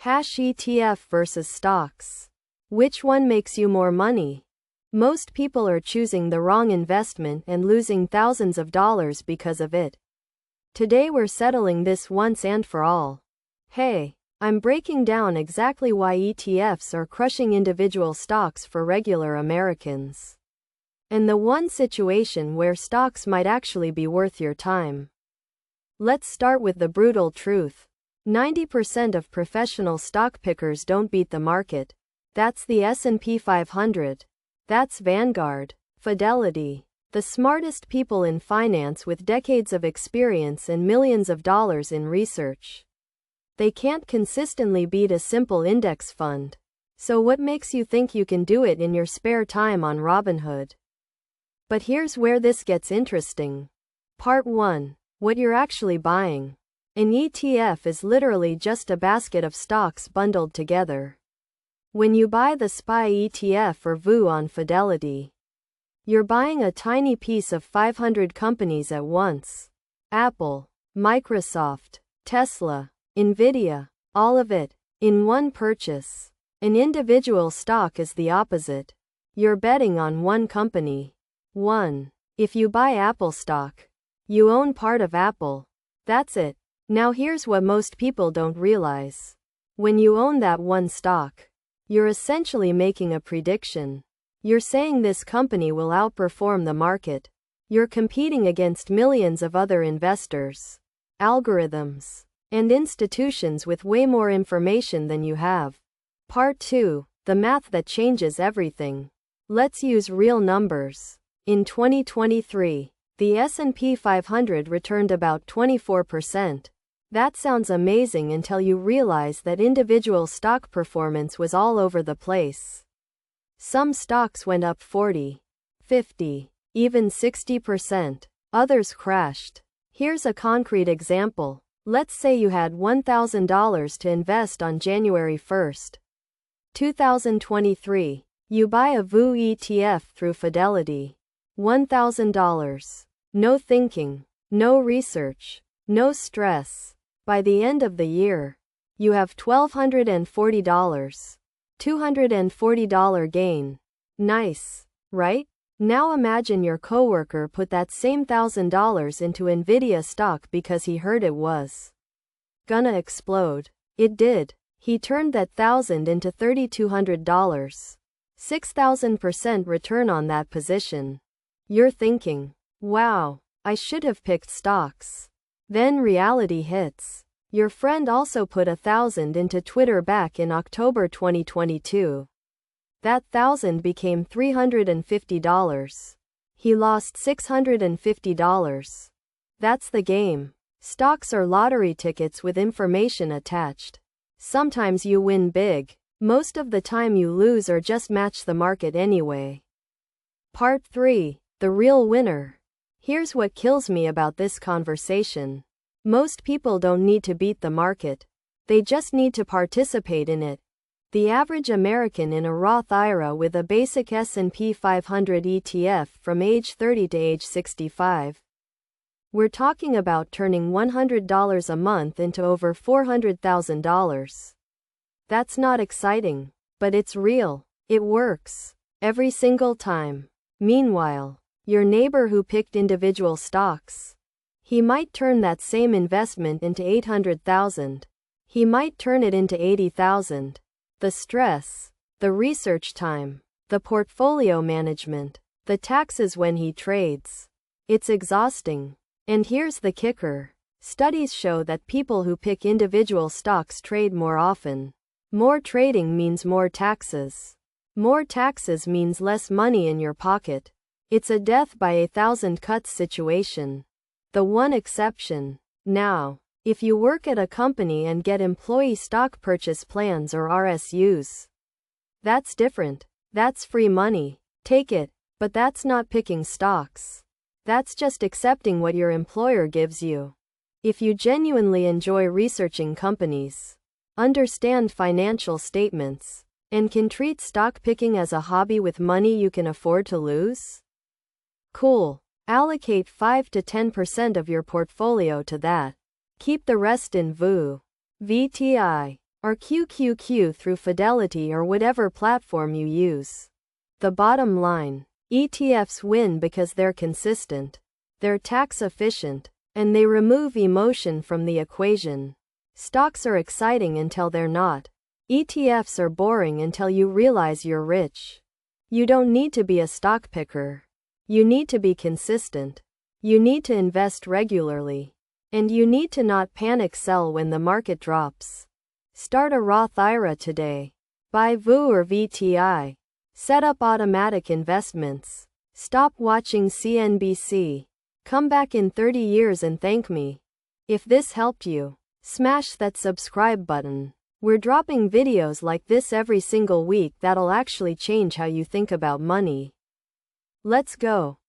ETF versus stocks. Which one makes you more money? Most people are choosing the wrong investment and losing thousands of dollars because of it. Today we're settling this once and for all. Hey, I'm breaking down exactly why ETFs are crushing individual stocks for regular Americans. And the one situation where stocks might actually be worth your time. Let's start with the brutal truth. 90% of professional stock pickers don't beat the market. That's the S&P 500. That's Vanguard, Fidelity. The smartest people in finance with decades of experience and millions of dollars in research. They can't consistently beat a simple index fund. So what makes you think you can do it in your spare time on Robinhood? But here's where this gets interesting. Part 1. What you're actually buying. An ETF is literally just a basket of stocks bundled together. When you buy the SPY ETF or VOO on Fidelity, you're buying a tiny piece of 500 companies at once. Apple, Microsoft, Tesla, Nvidia, all of it, in one purchase. An individual stock is the opposite. You're betting on one company. If you buy Apple stock, you own part of Apple. That's it. Now here's what most people don't realize. When you own that one stock, you're essentially making a prediction. You're saying this company will outperform the market. You're competing against millions of other investors, algorithms, and institutions with way more information than you have. Part 2. The math that changes everything. Let's use real numbers. In 2023, the S&P 500 returned about 24%. That sounds amazing until you realize that individual stock performance was all over the place. Some stocks went up 40, 50, even 60%. Others crashed. Here's a concrete example. Let's say you had $1,000 to invest on January 1st, 2023. You buy a VOO ETF through Fidelity. $1,000. No thinking, no research, no stress. By the end of the year, you have $1,240. $240 gain. Nice, right? Now imagine your coworker put that same $1,000 into Nvidia stock because he heard it was gonna explode. It did. He turned that $1,000 into $3,200. 6,000% return on that position. You're thinking, wow, I should have picked stocks. Then reality hits. Your friend also put $1,000 into Twitter back in October 2022. That $1,000 became $350. He lost $650. That's the game. Stocks are lottery tickets with information attached. Sometimes you win big. Most of the time you lose or just match the market anyway. Part 3. The real winner. Here's what kills me about this conversation. Most people don't need to beat the market. They just need to participate in it. The average American in a Roth IRA with a basic S&P 500 ETF from age 30 to age 65. We're talking about turning $100 a month into over $400,000. That's not exciting, but it's real. It works. Every single time. Meanwhile, your neighbor who picked individual stocks, he might turn that same investment into $800,000. He might turn it into $80,000. The stress, the research time, the portfolio management, the taxes when he trades. It's exhausting. And here's the kicker. Studies show that people who pick individual stocks trade more often. More trading means more taxes. More taxes means less money in your pocket. It's a death by 1,000 cuts situation. The one exception. Now, if you work at a company and get employee stock purchase plans or RSUs, that's different. That's free money. Take it. But that's not picking stocks. That's just accepting what your employer gives you. If you genuinely enjoy researching companies, understand financial statements, and can treat stock picking as a hobby with money you can afford to lose, cool. Allocate 5 to 10% of your portfolio to that. Keep the rest in VOO, VTI, or QQQ through Fidelity or whatever platform you use. The bottom line: ETFs win because they're consistent, they're tax efficient, and they remove emotion from the equation. Stocks are exciting until they're not. ETFs are boring until you realize you're rich. You don't need to be a stock picker. You need to be consistent. You need to invest regularly. And you need to not panic sell when the market drops. Start a Roth IRA today. Buy VU or VTI. Set up automatic investments. Stop watching CNBC. Come back in 30 years and thank me. If this helped you, smash that subscribe button. We're dropping videos like this every single week that'll actually change how you think about money. Let's go.